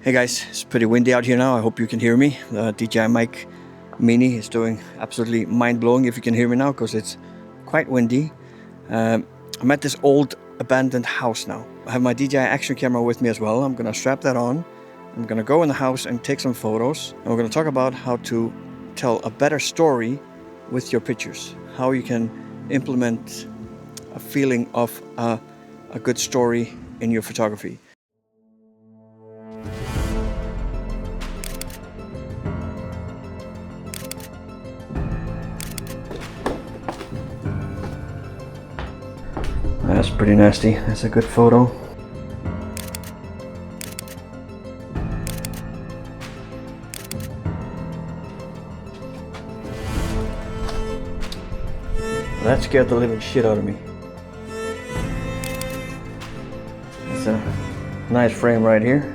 Hey guys, it's pretty windy out here now. I hope you can hear me. The DJI mic Mini is doing absolutely mind-blowing if you can hear me now, because it's quite windy. I'm at this old abandoned house now. I have my DJI action camera with me as well. I'm gonna strap that on. I'm gonna go in the house and take some photos. And we're gonna talk about how to tell a better story with your pictures. How you can implement a feeling of a good story in your photography. That's pretty nasty. That's a good photo. That scared the living shit out of me. It's a nice frame right here.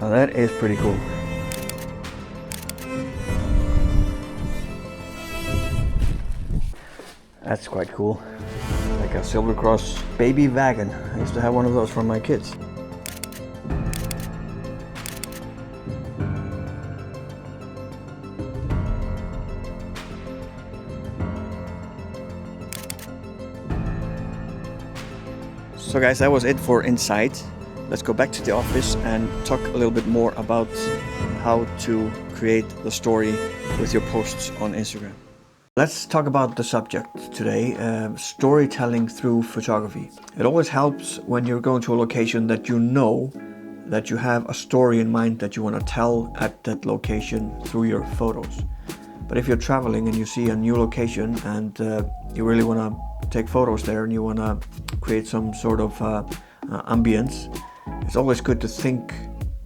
Now that is pretty cool. That's quite cool. Like a Silver Cross baby wagon. I used to have one of those for my kids. So guys, that was it for inside. Let's go back to the office and talk a little bit more about how to create the story with your posts on Instagram. Let's talk about the subject today, storytelling through photography. It always helps when you're going to a location that you know that you have a story in mind that you want to tell at that location through your photos. But if you're traveling and you see a new location and you really want to take photos there and you want to create some sort of ambience, it's always good to think,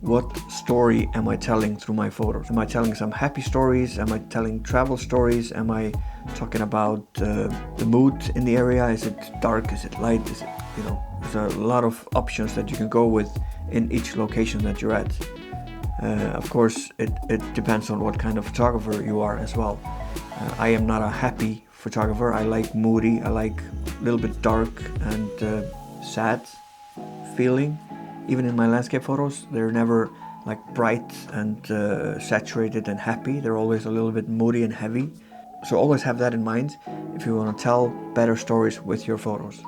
what story am I telling through my photos? Am I telling some happy stories? Am I telling travel stories? Am I talking about the mood in the area? Is it dark? Is it light? Is it, there's a lot of options that you can go with in each location that you're at. Of course, it depends on what kind of photographer you are as well. I am not a happy photographer. I like moody. I like a little bit dark and sad feeling. Even in my landscape photos, they're never like bright and saturated and happy. They're always a little bit moody and heavy. So always have that in mind if you want to tell better stories with your photos.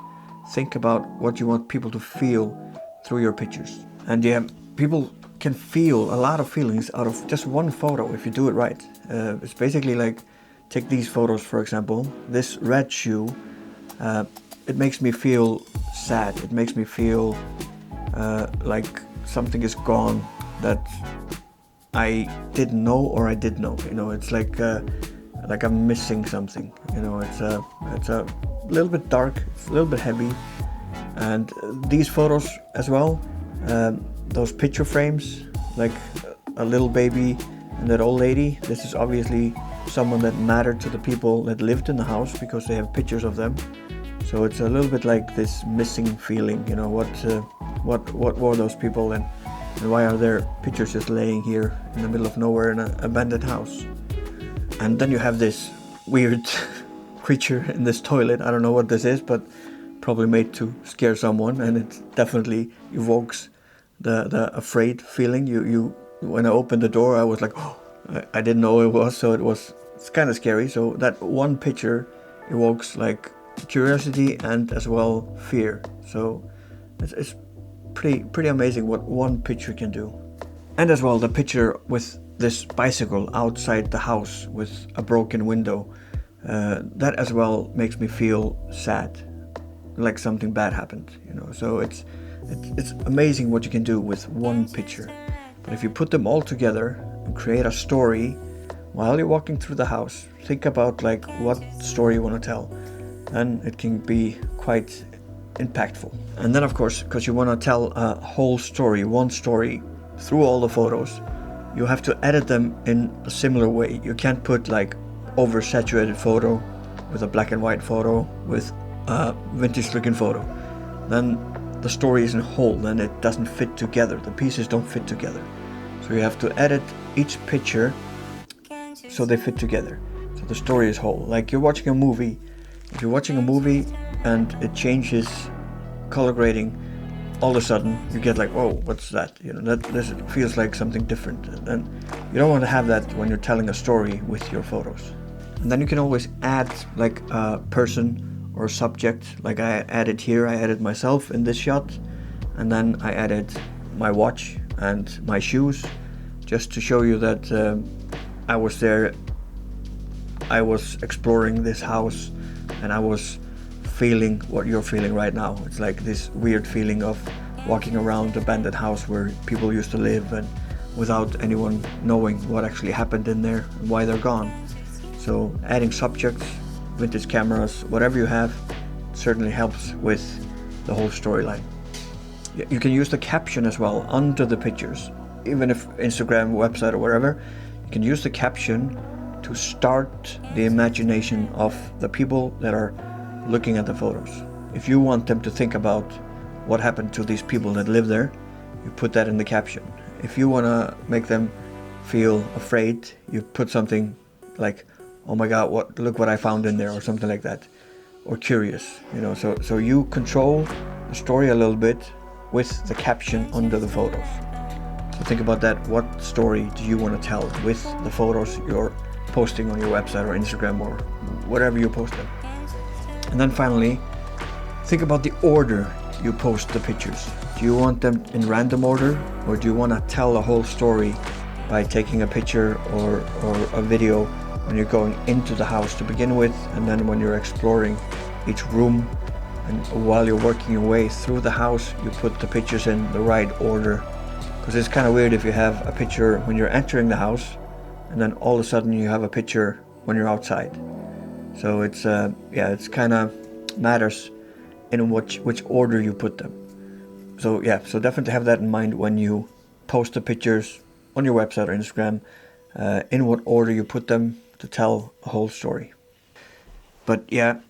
Think about what you want people to feel through your pictures. And yeah, people can feel a lot of feelings out of just one photo if you do it right. It's basically like, take these photos for example. This red shoe, it makes me feel sad. It makes me feel like something is gone that I didn't know or I did know. It's like I'm missing something. It's a little bit dark. It's a little bit heavy. And these photos as well, those picture frames, like a little baby and that old lady. This is obviously someone that mattered to the people that lived in the house because they have pictures of them. So it's a little bit like this missing feeling. What were those people and why are their pictures just laying here in the middle of nowhere in an abandoned house? And then you have this weird creature in this toilet. I don't know what this is, but probably made to scare someone, and it definitely evokes the afraid feeling. You when I opened the door, I was like, oh, I didn't know it was, so it's kind of scary. So that one picture evokes like curiosity and as well fear. So it's pretty amazing what one picture can do. And as well the picture with this bicycle outside the house with a broken window, that as well makes me feel sad, like something bad happened. So it's amazing what you can do with one picture. But if you put them all together and create a story while you're walking through the house, think about like what story you want to tell, and it can be quite impactful. And then of course, because you want to tell a whole story, one story through all the photos, you have to edit them in a similar way. You can't put like oversaturated photo with a black and white photo with a vintage looking photo. Then the story isn't whole, then it doesn't fit together. The pieces don't fit together. So you have to edit each picture so they fit together. So the story is whole. Like you're watching a movie. If you're watching a movie and it changes color grading, all of a sudden you get like, oh, what's that? You know, that this feels like something different. And you don't want to have that when you're telling a story with your photos. And then you can always add like a person or a subject. Like I added here, I added myself in this shot, and then I added my watch and my shoes, just to show you that I was there, I was exploring this house, and I was feeling what you're feeling right now. It's like this weird feeling of walking around an abandoned house where people used to live, and without anyone knowing what actually happened in there and why they're gone. So adding subjects, vintage cameras, whatever you have, certainly helps with the whole storyline. You can use the caption as well under the pictures. Even if Instagram, website or whatever, you can use the caption to start the imagination of the people that are looking at the photos. If you want them to think about what happened to these people that live there, you put that in the caption. If you want to make them feel afraid, you put something like, oh my god, look what I found in there, or something like that, or curious, you know. So you control the story a little bit with the caption under the photos. So think about that. What story do you want to tell with the photos you're posting on your website or Instagram or whatever you post them? And then finally, think about the order you post the pictures. Do you want them in random order, or do you want to tell a whole story by taking a picture or a video when you're going into the house to begin with, and then when you're exploring each room, and while you're working your way through the house, you put the pictures in the right order? Because it's kind of weird if you have a picture when you're entering the house, and then all of a sudden you have a picture when you're outside. So it's it's kind of matters in which order you put them. So so definitely have that in mind when you post the pictures on your website or Instagram, in what order you put them to tell a whole story. But yeah,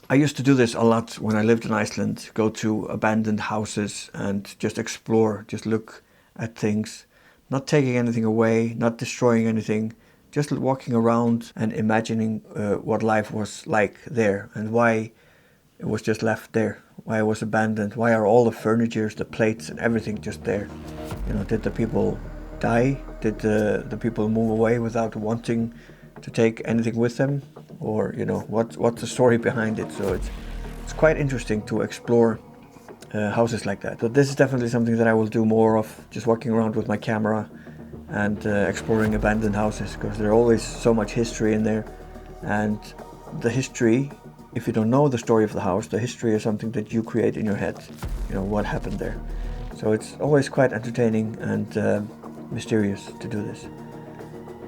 I used to do this a lot when I lived in Iceland. Go to abandoned houses and just explore, just look at things, not taking anything away, not destroying anything, just walking around and imagining what life was like there, and why it was just left there, why it was abandoned, why are all the furniture, the plates and everything just there. You know, did the people die? Did the people move away without wanting to take anything with them? Or, you know, what's the story behind it? So it's quite interesting to explore houses like that. But this is definitely something that I will do more of, just walking around with my camera and exploring abandoned houses, because there's always so much history in there. And the history, if you don't know the story of the house, the history is something that you create in your head, you know, what happened there. So it's always quite entertaining and mysterious to do this.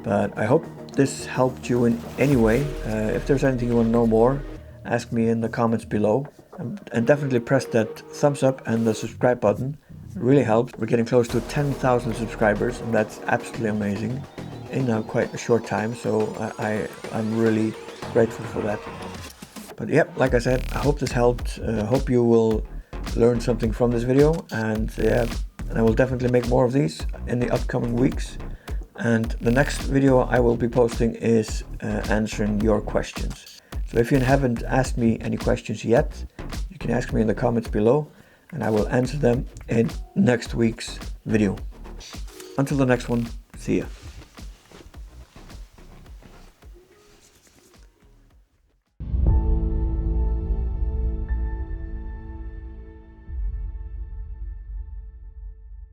But I hope this helped you in any way. If there's anything you want to know more, ask me in the comments below. And definitely press that thumbs up and the subscribe button. It really helps. We're getting close to 10,000 subscribers, and that's absolutely amazing in quite a short time. So I'm really grateful for that. But yeah, like I said, I hope this helped. Hope you will learn something from this video, and I will definitely make more of these in the upcoming weeks. And the next video I will be posting is answering your questions. So if you haven't asked me any questions yet, you can ask me in the comments below, and I will answer them in next week's video. Until the next one, see ya.